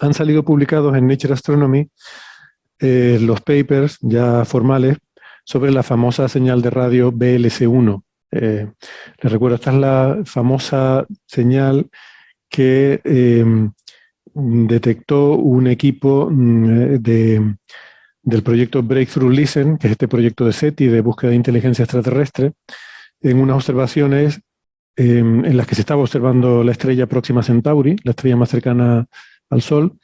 han salido publicados en Nature Astronomy los papers ya formales sobre la famosa señal de radio BLC1. Les recuerdo, esta es la famosa señal que detectó un equipo del proyecto Breakthrough Listen, que es este proyecto de SETI de búsqueda de inteligencia extraterrestre, en unas observaciones en las que se estaba observando la estrella Próxima Centauri, la estrella más cercana al Sol,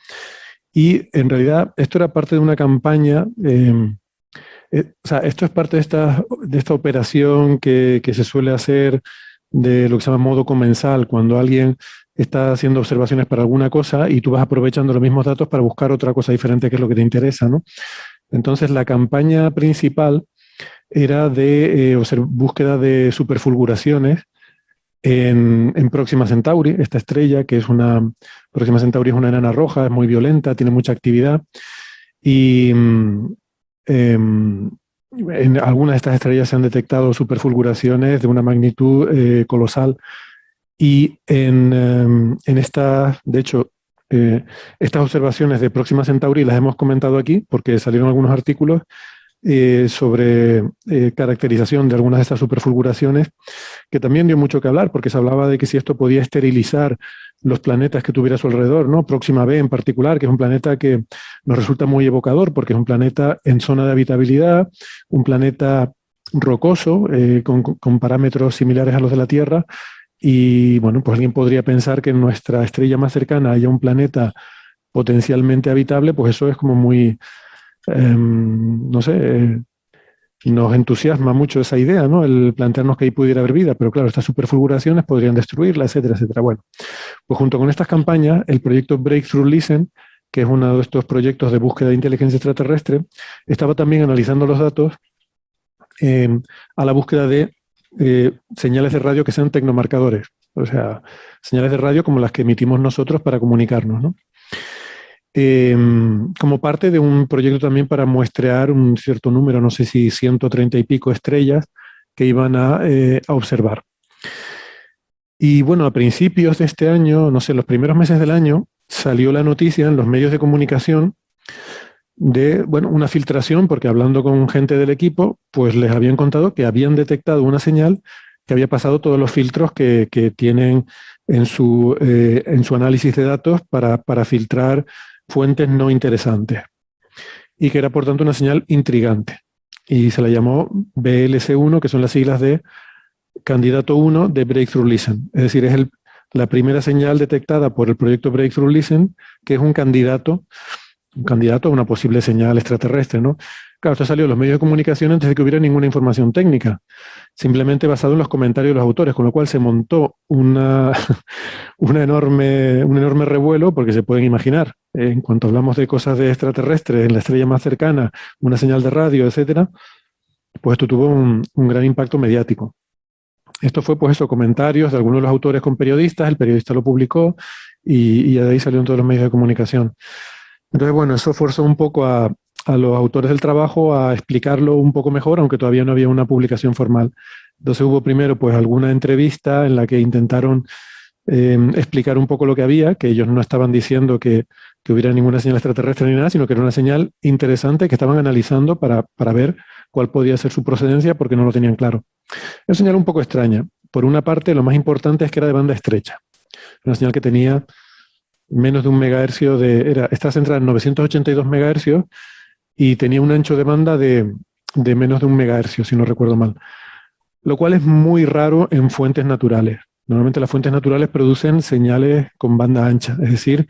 y en realidad esto era parte de una campaña, o sea, esto es parte de esta operación que se suele hacer de lo que se llama modo comensal, cuando alguien está haciendo observaciones para alguna cosa y tú vas aprovechando los mismos datos para buscar otra cosa diferente que es lo que te interesa, ¿no? Entonces la campaña principal era de búsqueda de superfulguraciones en Próxima Centauri, esta estrella que es Próxima Centauri es una enana roja, es muy violenta, tiene mucha actividad y en algunas de estas estrellas se han detectado superfulguraciones de una magnitud colosal y de hecho, estas observaciones de Próxima Centauri las hemos comentado aquí porque salieron algunos artículos sobre caracterización de algunas de estas superfulguraciones, que también dio mucho que hablar, porque se hablaba de que si esto podía esterilizar los planetas que tuviera a su alrededor, ¿no? Próxima B en particular, que es un planeta que nos resulta muy evocador, porque es un planeta en zona de habitabilidad, un planeta rocoso, con parámetros similares a los de la Tierra, y bueno, pues alguien podría pensar que en nuestra estrella más cercana haya un planeta potencialmente habitable, pues eso es como muy, no sé, nos entusiasma mucho esa idea, ¿no? El plantearnos que ahí pudiera haber vida, pero claro, estas superfulguraciones podrían destruirla, etcétera, etcétera. Bueno, pues junto con estas campañas, el proyecto Breakthrough Listen, que es uno de estos proyectos de búsqueda de inteligencia extraterrestre, estaba también analizando los datos eh, a la búsqueda de señales de radio que sean tecnomarcadores, o sea, señales de radio como las que emitimos nosotros para comunicarnos, ¿no? Como parte de un proyecto también para muestrear un cierto número, no sé si 130 y pico estrellas que iban a observar. Y bueno, a principios de este año, no sé, los primeros meses del año, salió la noticia en los medios de comunicación de, bueno, una filtración, porque hablando con gente del equipo, pues les habían contado que habían detectado una señal que había pasado todos los filtros que tienen en su análisis de datos para filtrar fuentes no interesantes y que era por tanto una señal intrigante. Y se la llamó BLC1, que son las siglas de candidato 1 de Breakthrough Listen. Es decir, es la primera señal detectada por el proyecto Breakthrough Listen, que es un candidato a una posible señal extraterrestre, ¿no? Claro, esto salió en los medios de comunicación antes de que hubiera ninguna información técnica, simplemente basado en los comentarios de los autores, con lo cual se montó un enorme revuelo, porque se pueden imaginar, en cuanto hablamos de cosas de extraterrestres, en la estrella más cercana, una señal de radio, etcétera, pues esto tuvo un gran impacto mediático. Esto fue, pues eso, comentarios de algunos de los autores con periodistas, el periodista lo publicó y de ahí salieron todos los medios de comunicación. Entonces, bueno, eso forzó un poco a los autores del trabajo a explicarlo un poco mejor, aunque todavía no había una publicación formal. Entonces hubo primero pues alguna entrevista en la que intentaron explicar un poco lo que había, que ellos no estaban diciendo que hubiera ninguna señal extraterrestre ni nada, sino que era una señal interesante que estaban analizando para ver cuál podía ser su procedencia porque no lo tenían claro. Es una señal un poco extraña. Por una parte, lo más importante es que era de banda estrecha. Una señal que tenía menos de un megahercio estaba centrada en 982 megahercios y tenía un ancho de banda de menos de un megahercio, si no recuerdo mal. Lo cual es muy raro en fuentes naturales. Normalmente las fuentes naturales producen señales con banda ancha, es decir,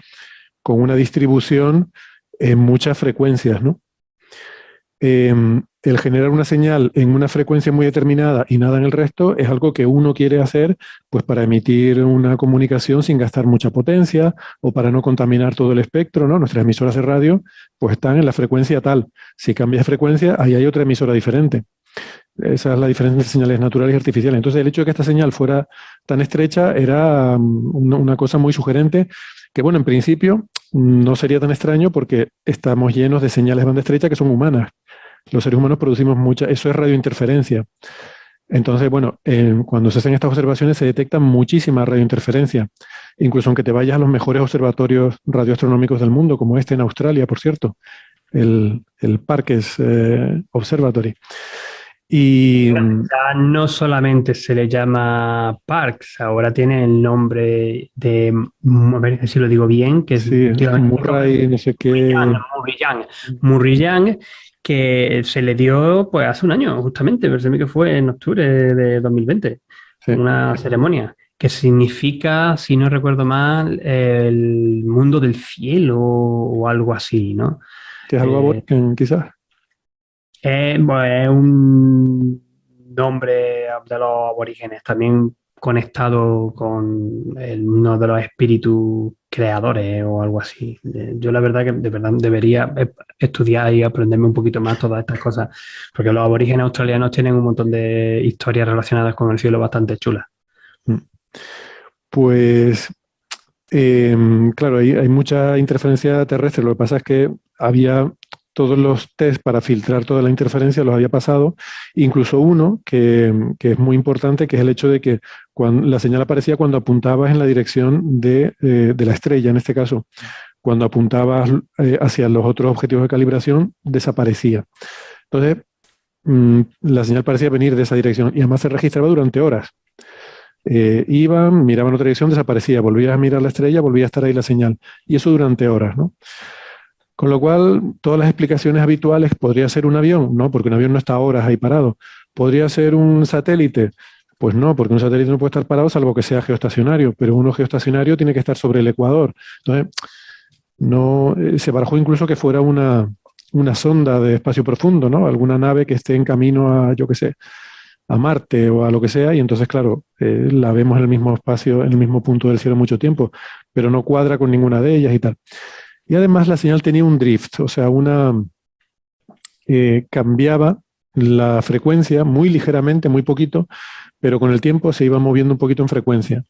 con una distribución en muchas frecuencias, ¿no? El generar una señal en una frecuencia muy determinada y nada en el resto es algo que uno quiere hacer pues para emitir una comunicación sin gastar mucha potencia o para no contaminar todo el espectro, ¿no? Nuestras emisoras de radio pues están en la frecuencia tal. Si cambias de frecuencia, ahí hay otra emisora diferente. Esa es la diferencia entre señales naturales y artificiales. Entonces, el hecho de que esta señal fuera tan estrecha era una cosa muy sugerente, que bueno, en principio no sería tan extraño porque estamos llenos de señales de banda estrecha que son humanas. Los seres humanos producimos mucha, eso es radiointerferencia. Entonces, bueno, cuando se hacen estas observaciones se detecta muchísima radiointerferencia, incluso aunque te vayas a los mejores observatorios radioastronómicos del mundo, como este en Australia, por cierto, el Parkes Observatory. Y Ya no solamente se le llama Parks, ahora tiene el nombre de, a ver si lo digo bien, que es sí, últimamente Murray, no sé qué. Murrayán, Murrayán, que se le dio pues hace un año, justamente, parece que fue en octubre de 2020, Sí, una ceremonia que significa, si no recuerdo mal, el mundo del cielo o algo así, ¿no? que es algo Eh, aborigen, quizás. Bueno, es un nombre de los aborígenes, también conectado con uno de los espíritus creadores o algo así. Yo la verdad que de verdad debería estudiar y aprenderme un poquito más todas estas cosas, porque los aborígenes australianos tienen un montón de historias relacionadas con el cielo bastante chulas. Mm. Pues claro, hay mucha interferencia terrestre. Lo que pasa es que había todos los test para filtrar toda la interferencia, los había pasado, incluso uno que es muy importante, que es el hecho de que cuando, la señal aparecía cuando apuntabas en la dirección de la estrella, en este caso. Cuando apuntabas hacia los otros objetivos de calibración, desaparecía. Entonces, la señal parecía venir de esa dirección y además se registraba durante horas. Iban, miraban otra dirección, desaparecía, volvías a mirar la estrella, volvía a estar ahí la señal. Y eso durante horas, ¿no? Con lo cual, todas las explicaciones habituales, podría ser un avión, ¿no? Porque un avión no está horas ahí parado. Podría ser un satélite. Pues no, porque un satélite no puede estar parado salvo que sea geoestacionario, pero uno geoestacionario tiene que estar sobre el ecuador. Entonces, no, se barajó incluso que fuera una sonda de espacio profundo, ¿no? Alguna nave que esté en camino a, yo qué sé, a Marte o a lo que sea, y entonces, claro, la vemos en el mismo espacio, en el mismo punto del cielo mucho tiempo, pero no cuadra con ninguna de ellas y tal. Y además la señal tenía un drift, o sea, cambiaba la frecuencia muy ligeramente, muy poquito, pero con el tiempo se iba moviendo un poquito en frecuencia.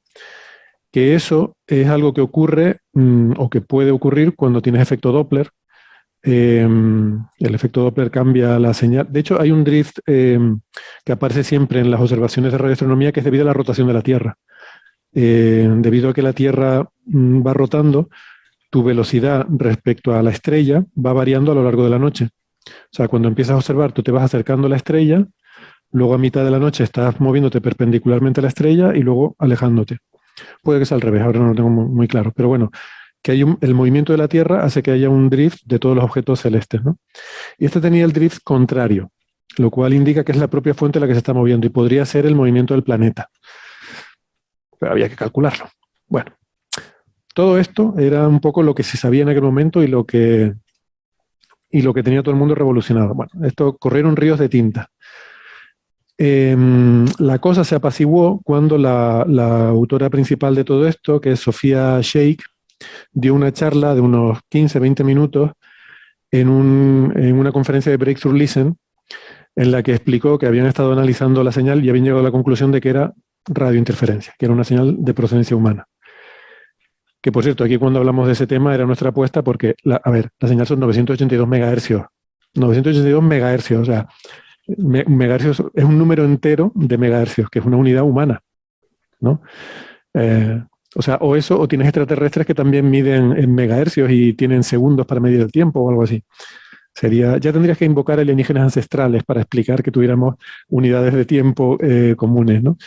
Que eso es algo que ocurre o que puede ocurrir cuando tienes efecto Doppler. El efecto Doppler cambia la señal. De hecho, hay un drift que aparece siempre en las observaciones de radioastronomía que es debido a la rotación de la Tierra. Debido a que la Tierra va rotando, tu velocidad respecto a la estrella va variando a lo largo de la noche. O sea, cuando empiezas a observar, tú te vas acercando a la estrella, luego a mitad de la noche estás moviéndote perpendicularmente a la estrella y luego alejándote. Puede que sea al revés, ahora no lo tengo muy claro, pero bueno, que el movimiento de la Tierra hace que haya un drift de todos los objetos celestes, ¿no? Y este tenía el drift contrario, lo cual indica que es la propia fuente la que se está moviendo y podría ser el movimiento del planeta. Pero había que calcularlo. Bueno, todo esto era un poco lo que se sabía en aquel momento y lo que tenía todo el mundo revolucionado. Bueno, esto corrieron ríos de tinta. La cosa se apaciguó cuando la autora principal de todo esto, que es Sofía Sheikh, dio una charla de unos 15, 20 minutos en una conferencia de Breakthrough Listen, en la que explicó que habían estado analizando la señal y habían llegado a la conclusión de que era radiointerferencia, que era una señal de procedencia humana. Que por cierto, aquí cuando hablamos de ese tema era nuestra apuesta porque, a ver, la señal son 982 megahercios. 982 megahercios, o sea, megahercios es un número entero de megahercios, que es una unidad humana, ¿no? Eh, o sea, o eso, o tienes extraterrestres que también miden en megahercios y tienen segundos para medir el tiempo o algo así. Ya tendrías que invocar alienígenas ancestrales para explicar que tuviéramos unidades de tiempo comunes, ¿no?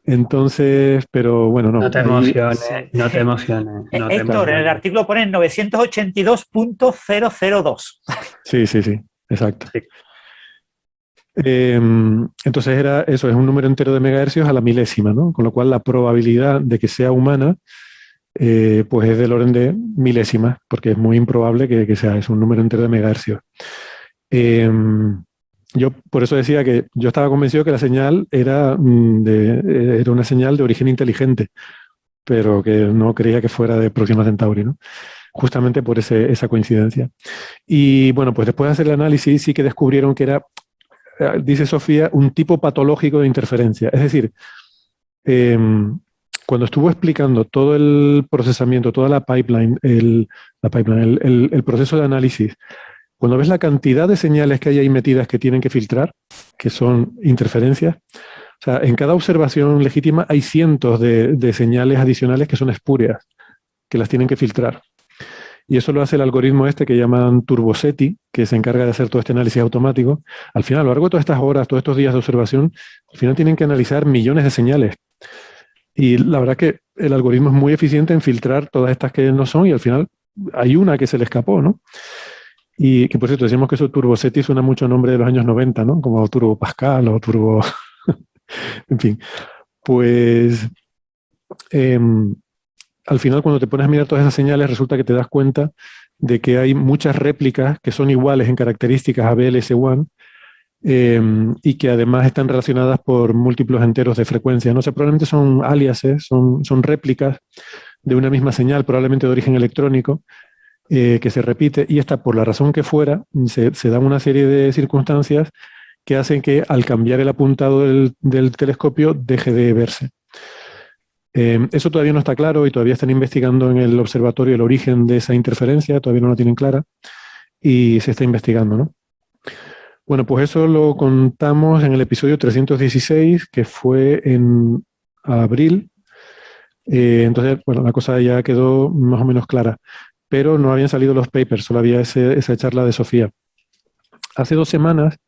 Entonces, pero bueno, no, No te ahí, emociones, no te emociones, no te claro, Héctor, en el emociones. artículo pone 982.002. sí, sí, sí, exacto. Sí. Entonces era eso, es un número entero de megahercios a la milésima, ¿no? Con lo cual la probabilidad de que sea humana, pues es del orden de milésimas, porque es muy improbable que sea eso, un número entero de megahercios. Eh, yo por eso decía que yo estaba convencido que la señal era una señal de origen inteligente, pero que no creía que fuera de Próxima Centauri, ¿no? Justamente por esa coincidencia. Y bueno, pues después de hacer el análisis sí que descubrieron que era, dice Sofía, un tipo patológico de interferencia. Es decir, cuando estuvo explicando todo el procesamiento, toda la pipeline, el proceso de análisis, cuando ves la cantidad de señales que hay ahí metidas que tienen que filtrar, que son interferencias. O sea, en cada observación legítima hay cientos de señales adicionales que son espurias, que las tienen que filtrar. Y eso lo hace el algoritmo este que llaman TurboSeti, que se encarga de hacer todo este análisis automático. Al final, a lo largo de todas estas horas, todos estos días de observación, al final tienen que analizar millones de señales. Y la verdad que el algoritmo es muy eficiente en filtrar todas estas que no son y al final hay una que se le escapó, ¿no? Y que por cierto, decimos que eso TurboSeti suena mucho a nombre de los años 90, ¿no? Como Turbo Pascal o Turbo... en fin, pues... al final, cuando te pones a mirar todas esas señales, resulta que te das cuenta de que hay muchas réplicas que son iguales en características a BLS1 y que además están relacionadas por múltiplos enteros de frecuencia. No sé, probablemente son aliases, son réplicas de una misma señal, probablemente de origen electrónico, que se repite, y esta, por la razón que fuera, se dan una serie de circunstancias que hacen que al cambiar el apuntado del telescopio deje de verse. Eso todavía no está claro y todavía están investigando en el observatorio el origen de esa interferencia, todavía no lo tienen clara y se está investigando, ¿no? Bueno, pues eso lo contamos en el episodio 316, que fue en abril. Entonces, bueno, la cosa ya quedó más o menos clara, pero no habían salido los papers, solo había esa charla de Sofía. Hace 2 semanas,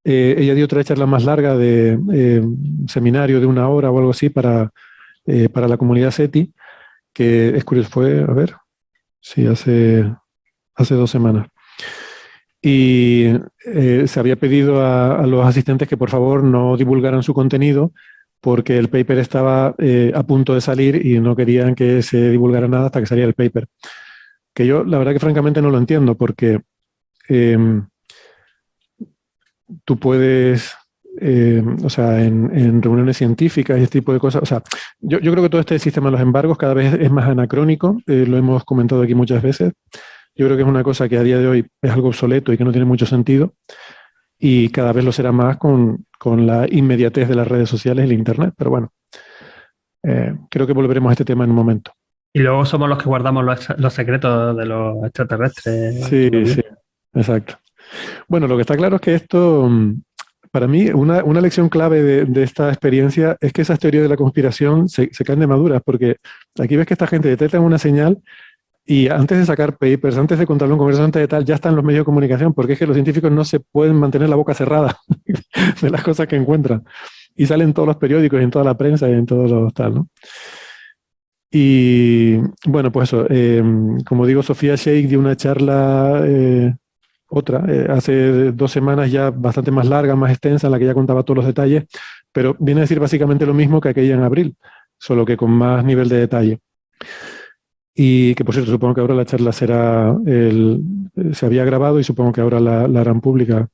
ella dio otra charla más larga de seminario de 1 hora o algo así para la comunidad SETI, que es curioso, fue, a ver, sí, hace 2 semanas. Y se había pedido a los asistentes que por favor no divulgaran su contenido porque el paper estaba a punto de salir y no querían que se divulgara nada hasta que saliera el paper. Que yo la verdad que francamente no lo entiendo porque tú puedes... o sea, en reuniones científicas y este tipo de cosas. O sea, yo creo que todo este sistema de los embargos cada vez es más anacrónico, lo hemos comentado aquí muchas veces. Yo creo que es una cosa que a día de hoy es algo obsoleto y que no tiene mucho sentido y cada vez lo será más con la inmediatez de las redes sociales y el Internet. Pero bueno, creo que volveremos a este tema en un momento. Y luego somos los que guardamos los secretos de los extraterrestres. Sí, sí, exacto. Bueno, lo que está claro es que esto... Para mí, una lección clave de esta experiencia es que esas teorías de la conspiración se caen de maduras, porque aquí ves que esta gente detecta una señal y antes de sacar papers, antes de contarlo en conversación antes de tal, ya están los medios de comunicación, porque es que los científicos no se pueden mantener la boca cerrada de las cosas que encuentran. Y salen en todos los periódicos, en toda la prensa y en todos los tal, ¿no? Y bueno, pues eso, como digo, Sofía Sheikh dio una charla... hace 2 semanas ya bastante más larga, más extensa, en la que ya contaba todos los detalles, pero viene a decir básicamente lo mismo que aquella en abril, solo que con más nivel de detalle. Y que, por cierto, supongo que ahora la charla se había grabado y supongo que ahora la harán pública.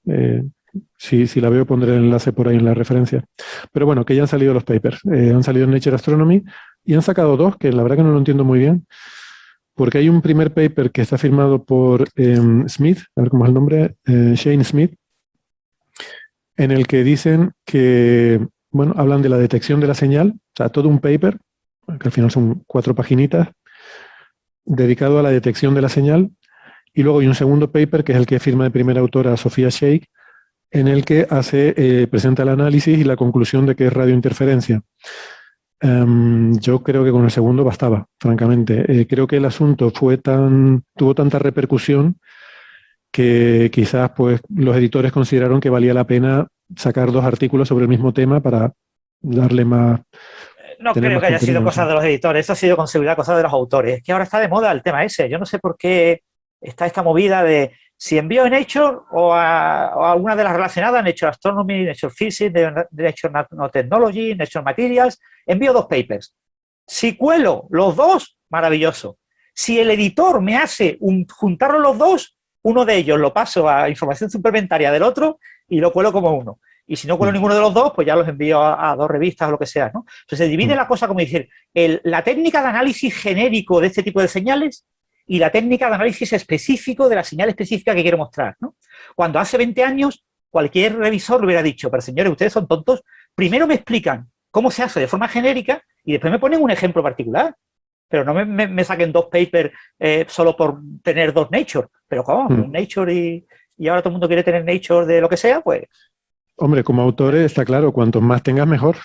Si la veo, pondré el enlace por ahí en la referencia. Pero bueno, que ya han salido los papers. Han salido en Nature Astronomy y han sacado 2, que la verdad que no lo entiendo muy bien. Porque hay un primer paper que está firmado por Smith, a ver cómo es el nombre, Shane Smith, en el que dicen que, bueno, hablan de la detección de la señal, o sea, todo un paper, que al final son 4 paginitas, dedicado a la detección de la señal, y luego hay un segundo paper, que es el que firma de primera autora Sofía Sheikh, en el que presenta el análisis y la conclusión de que es radiointerferencia. Yo creo que con el segundo bastaba, francamente. Creo que el asunto tuvo tanta repercusión que quizás pues, los editores consideraron que valía la pena sacar 2 artículos sobre el mismo tema para darle más... No creo que haya sido cosa de los editores, eso ha sido con seguridad cosa de los autores. Es que ahora está de moda el tema ese. Yo no sé por qué está esta movida de si envío en Nature o a alguna de las relacionadas, Nature Astronomy, Nature Physics, Nature Nanotechnology, Nature Materials, envío 2 papers. Si cuelo los 2, maravilloso. Si el editor me hace juntarlos los 2, uno de ellos lo paso a información suplementaria del otro y lo cuelo como uno. Y si no cuelo ninguno de los 2, pues ya los envío a 2 revistas o lo que sea, ¿no? Entonces se divide la cosa como decir, la técnica de análisis genérico de este tipo de señales y la técnica de análisis específico de la señal específica que quiero mostrar, ¿no? Cuando hace 20 años cualquier revisor le hubiera dicho, pero señores, ustedes son tontos, primero me explican cómo se hace de forma genérica y después me ponen un ejemplo particular. Pero no me saquen 2 papers solo por tener 2 Nature. Pero ¿cómo? Un Nature y ahora todo el mundo quiere tener Nature de lo que sea, pues Hombre, como autores está claro, cuantos más tengas mejor.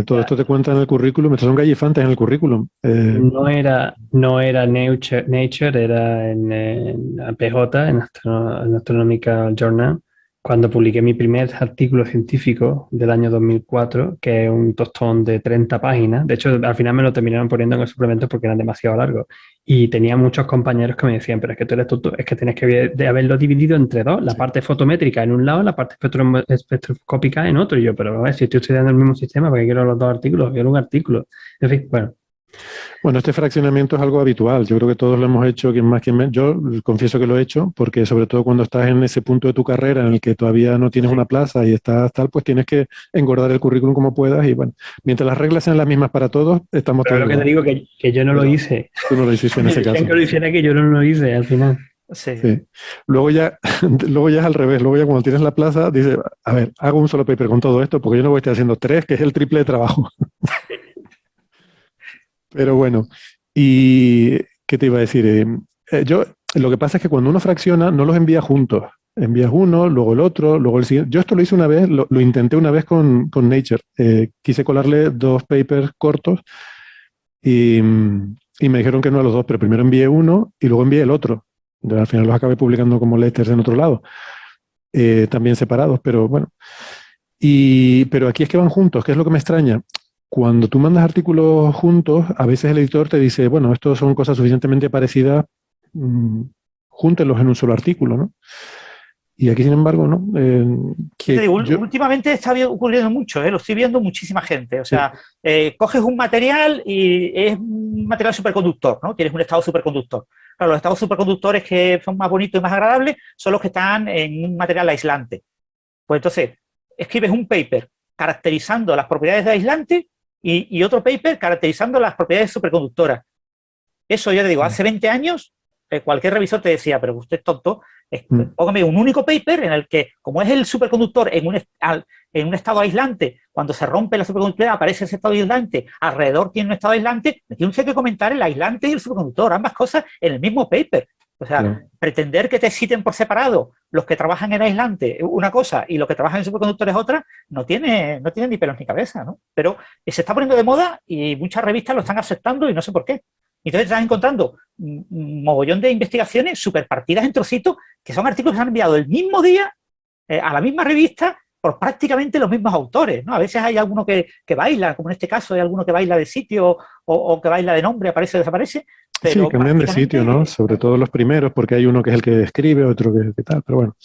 Todo esto te cuenta en el currículum, estos son gallifantes en el currículum. No era Nature, era en APJ, en Astronomical Journal, cuando publiqué mi primer artículo científico del año 2004, que es un tostón de 30 páginas. De hecho, al final me lo terminaron poniendo en el suplemento porque eran demasiado largos. Y tenía muchos compañeros que me decían, pero es que tú eres tonto, es que tienes que haberlo dividido entre dos, la parte fotométrica en un lado, la parte espectroscópica en otro. Y yo, pero a ver, si estoy estudiando el mismo sistema, ¿para qué quiero los dos artículos? Quiero un artículo. En fin, bueno. Bueno, este fraccionamiento es algo habitual. Yo creo que todos lo hemos hecho, quien más, quien menos. Yo confieso que lo he hecho, porque sobre todo cuando estás en ese punto de tu carrera en el que todavía no tienes una plaza y estás tal, pues tienes que engordar el currículum como puedas. Y bueno, mientras las reglas sean las mismas para todos, estamos Pero todos. lo que te digo que yo no lo hice. Tú no lo hiciste en ese caso. Que lo hiciera, que yo no lo hice al final. Sí. Sí. Luego ya es al revés. Luego ya cuando tienes la plaza, dices, a ver, hago un solo paper con todo esto, porque yo no voy a estar haciendo 3, que es el triple de trabajo. Pero bueno, ¿y qué te iba a decir? Lo que pasa es que cuando uno fracciona, no los envía juntos. Envías uno, luego el otro, luego el siguiente. Yo esto lo hice una vez, lo intenté una vez con Nature. Quise colarle 2 papers cortos y me dijeron que no a los 2, pero primero envié uno y luego envié el otro. Al final los acabé publicando como letters en otro lado, también separados, pero bueno. Pero aquí es que van juntos, que es lo que me extraña. Cuando tú mandas artículos juntos, a veces el editor te dice, bueno, estos son cosas suficientemente parecidas, júntenlos en un solo artículo, ¿no? Y aquí, sin embargo, ¿no? Últimamente está ocurriendo mucho, lo estoy viendo muchísima gente. O sea, coges un material y es un material superconductor, ¿no? Tienes un estado superconductor. Claro, los estados superconductores que son más bonitos y más agradables son los que están en un material aislante. Pues entonces, escribes un paper caracterizando las propiedades de aislante y otro paper caracterizando las propiedades superconductoras. Eso, yo te digo, hace 20 años, cualquier revisor te decía, pero usted es tonto, póngame un único paper en el que, como es el superconductor en un estado aislante, cuando se rompe la superconductividad aparece ese estado aislante, alrededor tiene un estado aislante, me tiene usted que comentar el aislante y el superconductor, ambas cosas en el mismo paper. O sea, pretender que te citen por separado los que trabajan en aislante una cosa y los que trabajan en superconductores otra, no tiene ni pelos ni cabeza, ¿no? Pero se está poniendo de moda y muchas revistas lo están aceptando y no sé por qué. Entonces estás encontrando un mogollón de investigaciones superpartidas en trocitos, que son artículos que se han enviado el mismo día a la misma revista por prácticamente los mismos autores, ¿no? A veces hay alguno que baila, como en este caso hay alguno que baila de sitio o que baila de nombre, aparece o desaparece. Pero sí, cambian de sitio, ¿no? Sobre todo los primeros, porque hay uno que es el que escribe, otro que tal, pero bueno.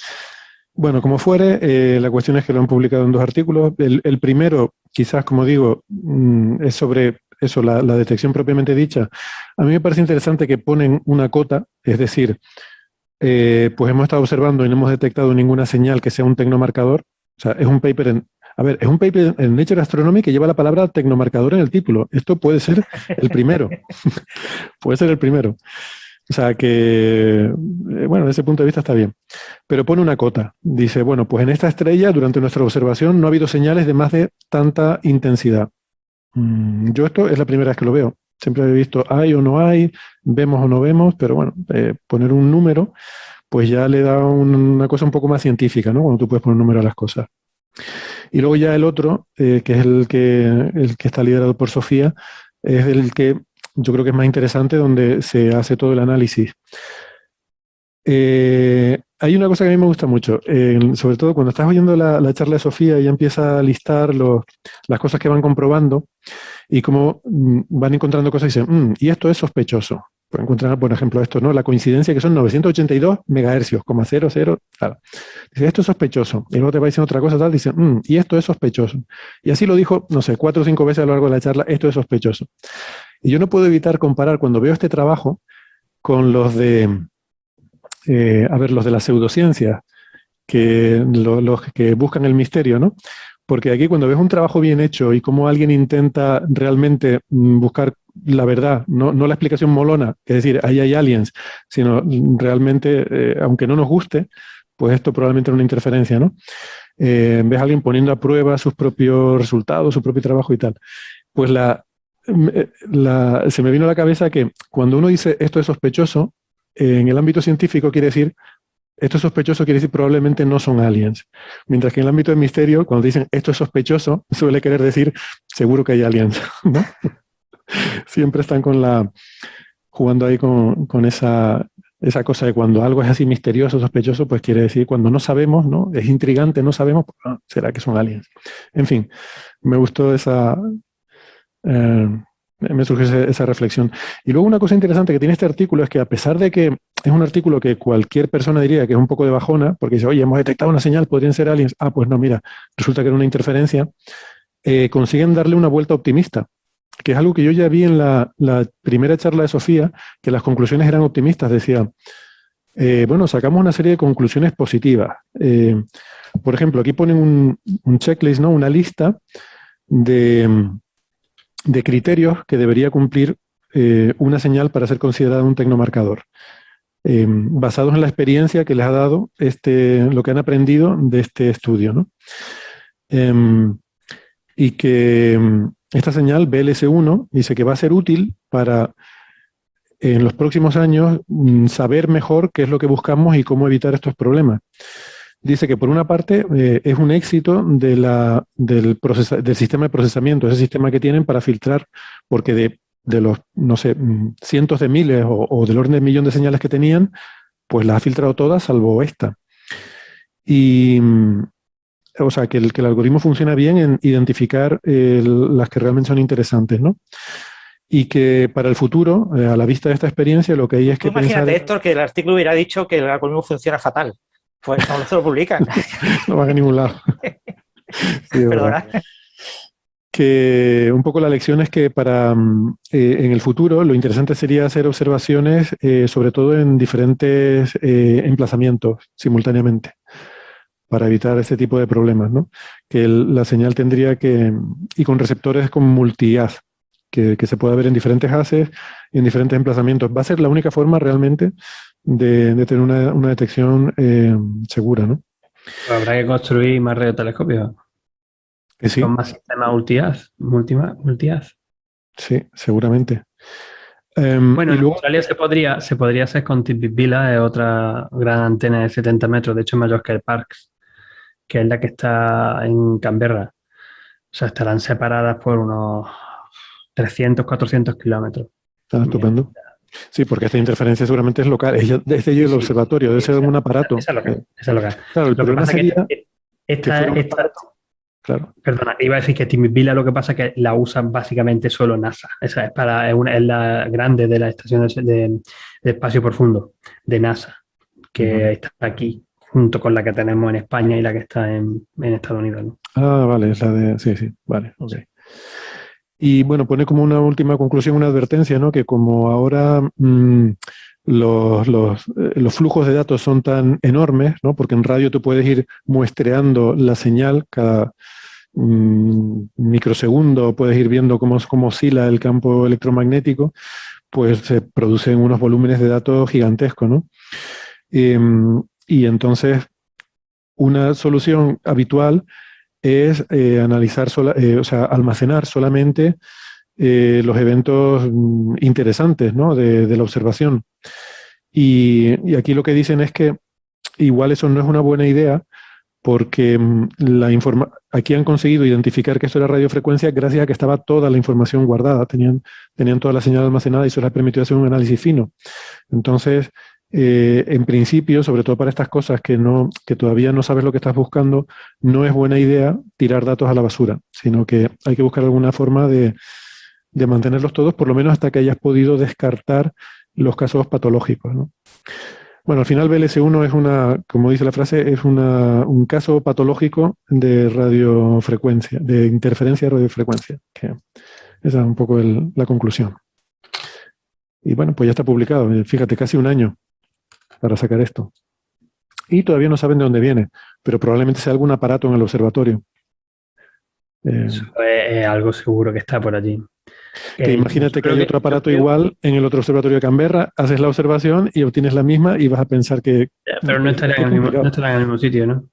Bueno, como fuere, la cuestión es que lo han publicado en 2 artículos. El primero, quizás, como digo, es sobre eso, la detección propiamente dicha. A mí me parece interesante que ponen una cota, es decir, pues hemos estado observando y no hemos detectado ninguna señal que sea un tecnomarcador. O sea, es un paper es un paper en Nature Astronomy que lleva la palabra tecnomarcador en el título. Esto puede ser el primero. Puede ser el primero. O sea que, bueno, desde ese punto de vista está bien. Pero pone una cota. Dice, bueno, pues en esta estrella, durante nuestra observación, no ha habido señales de más de tanta intensidad. Yo esto es la primera vez que lo veo. Siempre he visto hay o no hay, vemos o no vemos, pero bueno, poner un número, pues ya le da una cosa un poco más científica, ¿no? Cuando tú puedes poner un número a las cosas. Y luego ya el otro, que es el que está liderado por Sofía, es el que yo creo que es más interesante, donde se hace todo el análisis. Hay una cosa que a mí me gusta mucho, sobre todo cuando estás oyendo la charla de Sofía, ella empieza a listar las cosas que van comprobando y cómo van encontrando cosas y dicen, y esto es sospechoso. Pues encuentran, por ejemplo, esto, ¿no? La coincidencia que son 982 megahercios, 0,00, claro. Dice, esto es sospechoso. Y luego te va diciendo otra cosa, tal, dice, y esto es sospechoso. Y así lo dijo, no sé, 4 o 5 veces a lo largo de la charla, esto es sospechoso. Y yo no puedo evitar comparar cuando veo este trabajo con los de los de las pseudociencias, los que buscan el misterio, ¿no? Porque aquí cuando ves un trabajo bien hecho y cómo alguien intenta realmente buscar la verdad, no la explicación molona, es decir, ahí hay aliens, sino realmente, aunque no nos guste, pues esto probablemente es una interferencia, ¿no? Ves a alguien poniendo a prueba sus propios resultados, su propio trabajo y tal. Pues se me vino a la cabeza que cuando uno dice esto es sospechoso, en el ámbito científico quiere decir esto es sospechoso quiere decir probablemente no son aliens. Mientras que en el ámbito del misterio, cuando dicen esto es sospechoso, suele querer decir seguro que hay aliens, ¿no? Siempre están jugando ahí con esa cosa de cuando algo es así misterioso, sospechoso, pues quiere decir cuando no sabemos, ¿no? Es intrigante, no sabemos, pues, será que son aliens. En fin, me gustó me surge esa reflexión. Y luego una cosa interesante que tiene este artículo es que a pesar de que es un artículo que cualquier persona diría que es un poco de bajona, porque dice, oye, hemos detectado una señal, podrían ser aliens. Ah, pues no, mira, resulta que era una interferencia. Consiguen darle una vuelta optimista, que es algo que yo ya vi en la primera charla de Sofía, que las conclusiones eran optimistas. Decía, bueno, sacamos una serie de conclusiones positivas. Por ejemplo, aquí ponen un checklist, ¿no? Una lista de criterios que debería cumplir una señal para ser considerada un tecnomarcador, basados en la experiencia que les ha dado lo que han aprendido de este estudio, ¿no? Y que esta señal BLS1 dice que va a ser útil para en los próximos años saber mejor qué es lo que buscamos y cómo evitar estos problemas. Dice que por una parte es un éxito del sistema de procesamiento, ese sistema que tienen para filtrar, porque de los, no sé, cientos de miles o del orden de millón de señales que tenían, pues las ha filtrado todas salvo esta. Y, o sea, que el algoritmo funciona bien en identificar las que realmente son interesantes, ¿no? Y que para el futuro, a la vista de esta experiencia, lo que hay es que imagínate, Héctor, que el artículo hubiera dicho que el algoritmo funciona fatal. Pues no se lo publican. No va a ningún lado. Sí, perdona. Que un poco la lección es que en el futuro lo interesante sería hacer observaciones, sobre todo en diferentes emplazamientos simultáneamente, para evitar ese tipo de problemas, ¿no? Que la señal tendría y con receptores con multi-haz, que se pueda ver en diferentes haces y en diferentes emplazamientos. Va a ser la única forma realmente de tener una detección segura, ¿no? Pues habrá que construir más radiotelescopios. Sí. Con más sistemas multi-haz. Sí, seguramente. Bueno, y luego, en Australia se podría hacer con Titbit-Billa, es otra gran antena de 70 metros, de hecho mayor que el Parkes, que es la que está en Canberra. O sea, estarán separadas por unos 300, 400 kilómetros. Está estupendo. Sí, porque esta interferencia seguramente es local. Es de ello el observatorio, debe ser un aparato. Esa es local. Claro, el problema sería Claro. Perdona, iba a decir que Titbit-Billa lo que pasa es que la usan básicamente solo NASA. Esa es la grande de la estación de espacio profundo de NASA, que está aquí, junto con la que tenemos en España y la que está en Estados Unidos, ¿no? Ah, vale, es la de... Sí, vale, ok. Y bueno, pone como una última conclusión, una advertencia, ¿no? Que como ahora los flujos de datos son tan enormes, ¿no? Porque en radio tú puedes ir muestreando la señal cada microsegundo, puedes ir viendo cómo oscila el campo electromagnético, pues se producen unos volúmenes de datos gigantescos, ¿no? Y entonces una solución habitual es almacenar solamente los eventos interesantes, ¿no? de la observación. Y aquí lo que dicen es que igual eso no es una buena idea porque aquí han conseguido identificar que esto era radiofrecuencia gracias a que estaba toda la información guardada, tenían toda la señal almacenada y eso les ha permitido hacer un análisis fino. Entonces, en principio, sobre todo para estas cosas que todavía no sabes lo que estás buscando, no es buena idea tirar datos a la basura, sino que hay que buscar alguna forma de mantenerlos todos, por lo menos hasta que hayas podido descartar los casos patológicos, ¿no? Bueno, al final BLS1 es como dice la frase, es un caso patológico de radiofrecuencia, de interferencia de radiofrecuencia, que esa es un poco la conclusión. Y bueno, pues ya está publicado, fíjate, casi un año para sacar esto. Y todavía no saben de dónde viene, pero probablemente sea algún aparato en el observatorio. Eso es algo seguro que está por allí. Que imagínate que hay otro aparato igual en el otro observatorio de Canberra, haces la observación y obtienes la misma y vas a pensar que... Pero no estará en el mismo sitio, ¿no?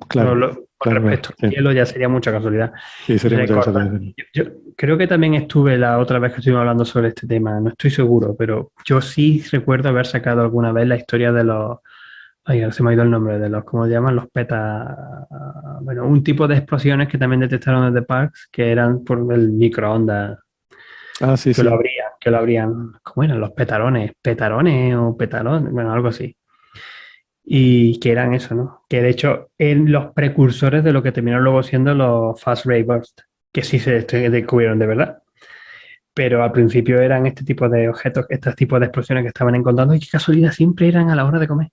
Claro, con respecto al cielo ya sería mucha casualidad. Sí, sería mucha casualidad. Yo creo que también estuve la otra vez que estuvimos hablando sobre este tema, no estoy seguro, pero yo sí recuerdo haber sacado alguna vez la historia de los... Ay, ahora se me ha ido el nombre de los, ¿cómo se llaman? Los peta... Bueno, un tipo de explosiones que también detectaron desde Parks, que eran por el microondas, Sí, sí. que lo abrían, ¿cómo eran? Los petarones o petalones, bueno, algo así. Y que eran eso, ¿no? Que de hecho eran los precursores de lo que terminaron luego siendo los Fast Ray Burst, que sí se descubrieron de verdad. Pero al principio eran este tipo de objetos, este tipo de explosiones que estaban encontrando y qué casualidad siempre eran a la hora de comer.